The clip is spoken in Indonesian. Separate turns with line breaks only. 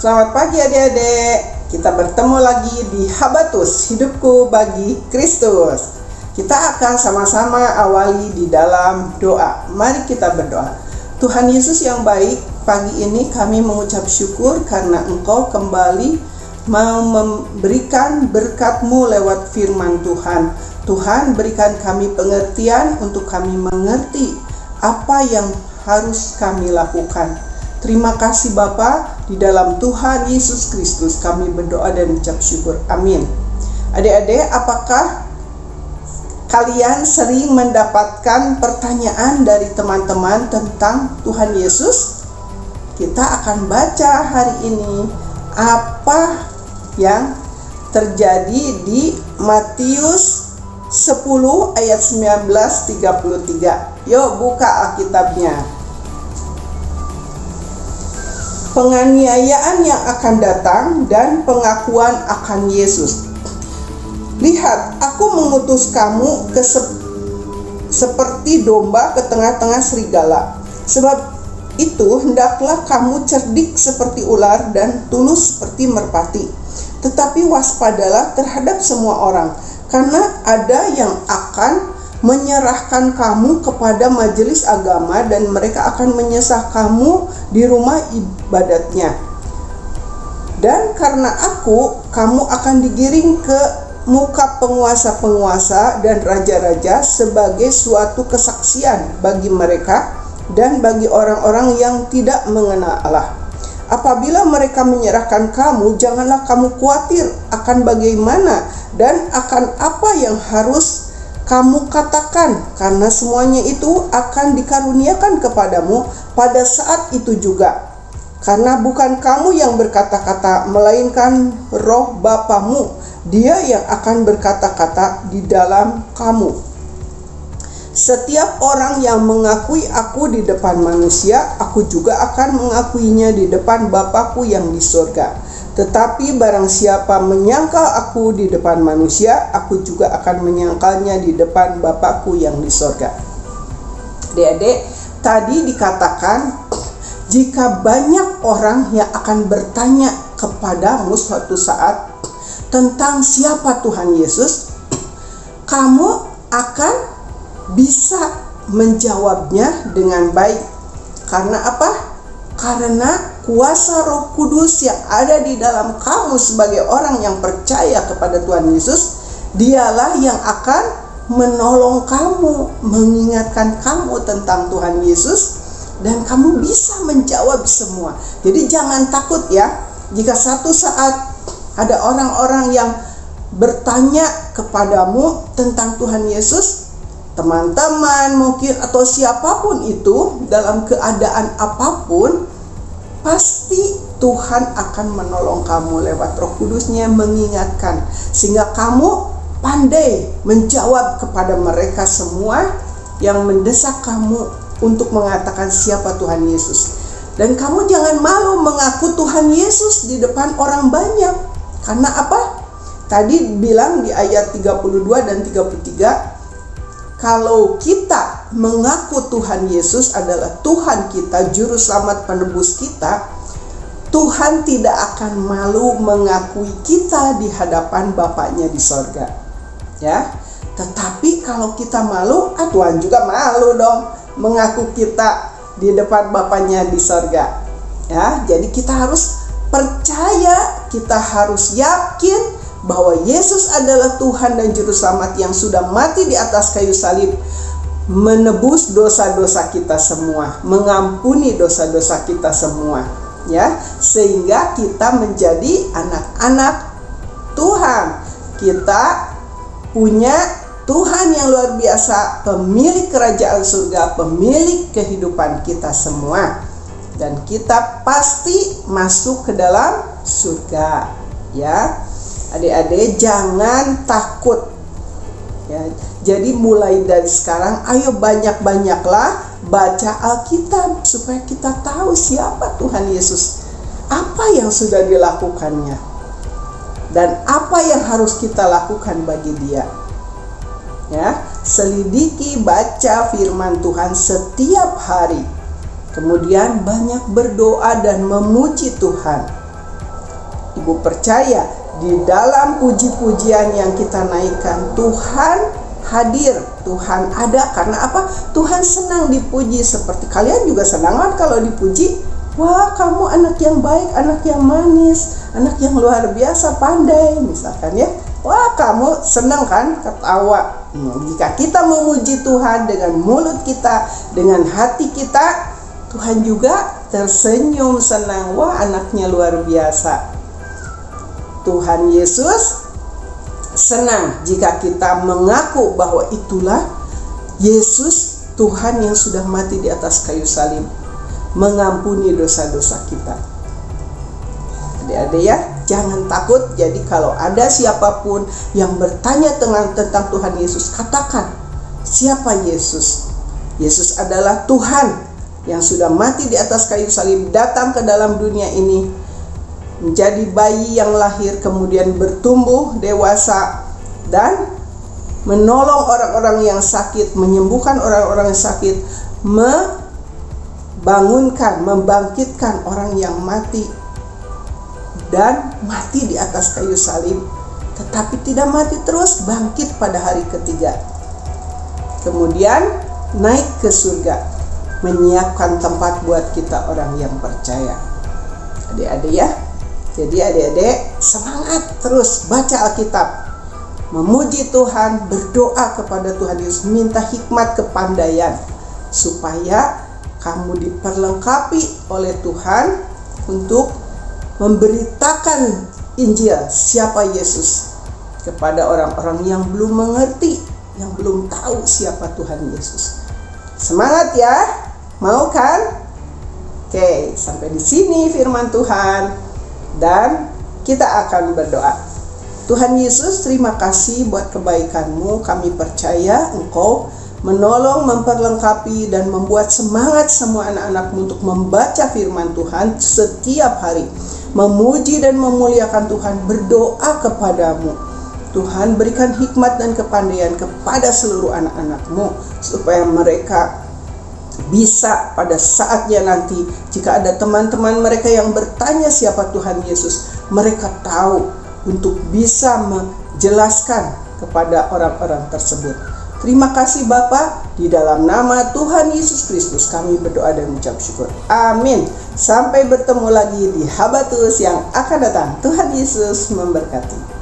Selamat pagi adik-adik. Kita bertemu lagi di Habatus, hidupku bagi Kristus. Kita akan sama-sama awali di dalam doa. Mari kita berdoa. Tuhan Yesus yang baik, pagi ini kami mengucap syukur karena Engkau kembali mau memberikan berkat-Mu lewat firman Tuhan. Tuhan, berikan kami pengertian untuk kami mengerti apa yang harus kami lakukan. Terima kasih Bapa, di dalam Tuhan Yesus Kristus kami berdoa dan ucap syukur. Amin. Adik-adik, apakah kalian sering mendapatkan pertanyaan dari teman-teman tentang Tuhan Yesus? Kita akan baca hari ini apa yang terjadi di Matius 10 ayat 19-33. Yuk buka Alkitabnya. Penganiayaan yang akan datang dan pengakuan akan Yesus. Lihat, aku mengutus kamu seperti domba ke tengah-tengah serigala. Sebab itu hendaklah kamu cerdik seperti ular dan tulus seperti merpati. Tetapi waspadalah terhadap semua orang, karena ada yang akan menyerahkan kamu kepada majelis agama dan mereka akan menyesah kamu di rumah ibadatnya. Dan karena aku, kamu akan digiring ke muka penguasa-penguasa dan raja-raja sebagai suatu kesaksian bagi mereka dan bagi orang-orang yang tidak mengenal Allah. Apabila mereka menyerahkan kamu, janganlah kamu khawatir akan bagaimana dan akan apa yang harus kamu katakan, karena semuanya itu akan dikaruniakan kepadamu pada saat itu juga. Karena bukan kamu yang berkata-kata, melainkan Roh Bapamu, Dia yang akan berkata-kata di dalam kamu. Setiap orang yang mengakui aku di depan manusia, aku juga akan mengakuinya di depan Bapa-Ku yang di surga. Tetapi barang siapa menyangkal aku di depan manusia, aku juga akan menyangkalnya di depan Bapa-Ku yang di surga. Adik-adik, tadi dikatakan jika banyak orang yang akan bertanya kepadamu suatu saat tentang siapa Tuhan Yesus, kamu akan bisa menjawabnya dengan baik. Karena apa? Karena kuasa Roh Kudus yang ada di dalam kamu sebagai orang yang percaya kepada Tuhan Yesus, Dialah yang akan menolong kamu, mengingatkan kamu tentang Tuhan Yesus, dan kamu bisa menjawab semua. Jadi jangan takut ya, jika satu saat ada orang-orang yang bertanya kepadamu tentang Tuhan Yesus, teman-teman mungkin atau siapapun itu dalam keadaan apapun, pasti Tuhan akan menolong kamu lewat Roh Kudus-Nya mengingatkan, sehingga kamu pandai menjawab kepada mereka semua yang mendesak kamu untuk mengatakan siapa Tuhan Yesus. Dan kamu jangan malu mengaku Tuhan Yesus di depan orang banyak. Karena apa? Tadi bilang di ayat 32 dan 33, kalau kita mengaku Tuhan Yesus adalah Tuhan kita, Juru Selamat Penebus kita, Tuhan tidak akan malu mengakui kita di hadapan Bapaknya di sorga. Ya, tetapi kalau kita malu, Tuhan juga malu dong mengaku kita di depan Bapaknya di sorga. Ya, jadi kita harus percaya, kita harus yakin bahwa Yesus adalah Tuhan dan Juru Selamat yang sudah mati di atas kayu salib, menebus dosa-dosa kita semua, mengampuni dosa-dosa kita semua, ya, sehingga kita menjadi anak-anak Tuhan. Kita punya Tuhan yang luar biasa, pemilik kerajaan surga, pemilik kehidupan kita semua, dan kita pasti masuk ke dalam surga, ya. Adik-adik, jangan takut ya. Jadi mulai dari sekarang, ayo banyak-banyaklah baca Alkitab supaya kita tahu siapa Tuhan Yesus, apa yang sudah dilakukannya, dan apa yang harus kita lakukan bagi Dia. Ya, selidiki, baca firman Tuhan setiap hari. Kemudian banyak berdoa dan memuji Tuhan. Ibu percaya di dalam puji-pujian yang kita naikkan, Tuhan hadir, Tuhan ada. Karena apa? Tuhan senang dipuji. Seperti kalian juga senang kan kalau dipuji. Wah, kamu anak yang baik, anak yang manis, anak yang luar biasa pandai misalkan ya. Wah, kamu senang kan, ketawa. Jika kita memuji Tuhan dengan mulut kita, dengan hati kita, Tuhan juga tersenyum senang. Wah, anaknya luar biasa. Tuhan Yesus senang jika kita mengaku bahwa itulah Yesus, Tuhan yang sudah mati di atas kayu salib, mengampuni dosa-dosa kita. Adik-adik ya, jangan takut. Jadi kalau ada siapapun yang bertanya tentang Tuhan Yesus, katakan, siapa Yesus? Yesus adalah Tuhan yang sudah mati di atas kayu salib, datang ke dalam dunia ini, menjadi bayi yang lahir, kemudian bertumbuh dewasa, dan menolong orang-orang yang sakit, menyembuhkan orang-orang yang sakit, membangunkan, membangkitkan orang yang mati, dan mati di atas kayu salib, tetapi tidak mati terus, bangkit pada hari ketiga. Kemudian naik ke surga, menyiapkan tempat buat kita orang yang percaya. Adik-adik ya, jadi adik-adik semangat terus baca Alkitab, memuji Tuhan, berdoa kepada Tuhan Yesus, minta hikmat kepandaian supaya kamu diperlengkapi oleh Tuhan untuk memberitakan Injil siapa Yesus kepada orang-orang yang belum mengerti, yang belum tahu siapa Tuhan Yesus. Semangat ya, mau kan? Oke, sampai di sini firman Tuhan dan kita akan berdoa. Tuhan Yesus, terima kasih buat kebaikan-Mu. Kami percaya Engkau menolong, memperlengkapi, dan membuat semangat semua anak-anak-Mu untuk membaca firman Tuhan setiap hari, memuji dan memuliakan Tuhan, berdoa kepadamu. Tuhan, berikan hikmat dan kepandaian kepada seluruh anak-anak-Mu supaya mereka bisa pada saatnya nanti, jika ada teman-teman mereka yang bertanya siapa Tuhan Yesus, mereka tahu untuk bisa menjelaskan kepada orang-orang tersebut. Terima kasih Bapa, di dalam nama Tuhan Yesus Kristus kami berdoa dan mengucap syukur. Amin. Sampai bertemu lagi di Habatus yang akan datang. Tuhan Yesus memberkati.